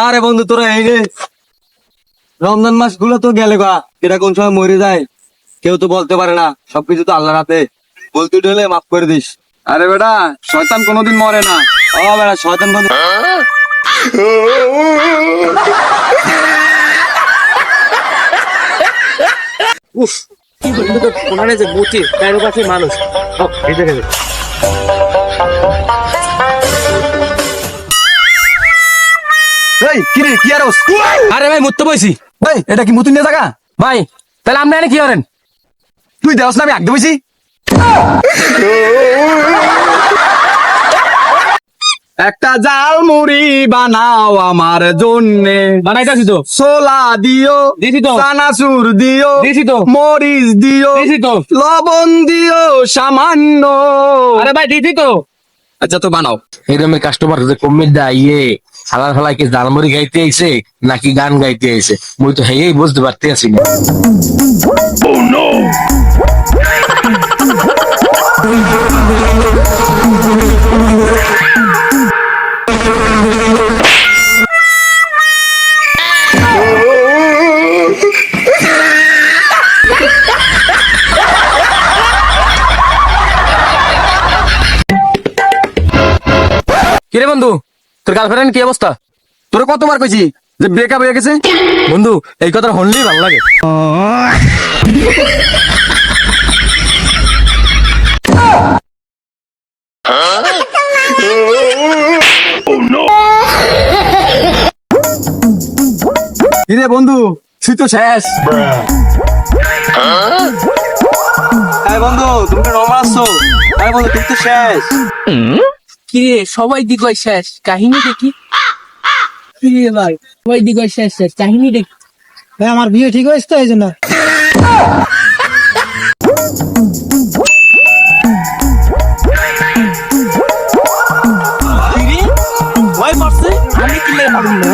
আরে বন্ধু তোরা এই রে রমজান মাস গুলো তো গেলে গা, এটা কোন সময় মরে যায় কেউ তো বলতে পারে না, সবকিছু তো আল্লাহর হাতে। বলতে হলে মাফ করে দিস। আরে বেটা, শয়তান কোনোদিন মরে না। ও বেটা শয়তান বন্ধু। উফ কি বলবো তো, ওখানে যে মুচি তার কাছে মানুষ এই দেখে এই কি রে, কি আর হস? আরে ভাই মুততে বইছি এই এটা কি মুতুন জায়গা? ভাই, তাহলে আপনি এনে কি করেন? তুই দেওস না আমি আগে বইছি। একটা জাল মুড়ি বানাও আমার জন্যে, বানাইতাছি তো, ছোলা দিও, দিছি তো, চানাচুর দিও, দিছি তো, মরিচ দিও, দিছি তো। লবণ দিও সামান্য। আরে ভাই দিছি তো। আচ্ছা তো বানাও। এরমের কাস্টমার যে কমে দাইয়ে হালার ফালাই কি জালমুড়ি গাইতে আইছে নাকি গান গাইতে আইছে, মুই তো হেই বুঝতে পারতে আছি না। কিরে বন্ধু, তোর গার্লফ্রেন্ড কি অবস্থা? তোরে কতবার কইছি যে ব্রেকআপ হয়ে গেছে? বন্ধু এই কথা শুনলেই ভালো লাগে। কিরে বন্ধু, তুই তো শেষ। হ্যাঁ বন্ধু তুমি তো রমা আসছো। হ্যাঁ বন্ধু তুমি তো শেষ। কিরে সবাই দিগয় শেষ, কাহিনী দেখি। কিরে ভাই, সবাই দিগয় শেষ শেষ, কাহিনী দেখি। ভাই আমার বিয়ে ঠিক হয়েছে তো এই জন্য। ভয় পারছে, আমি কি লেগে পারুম না?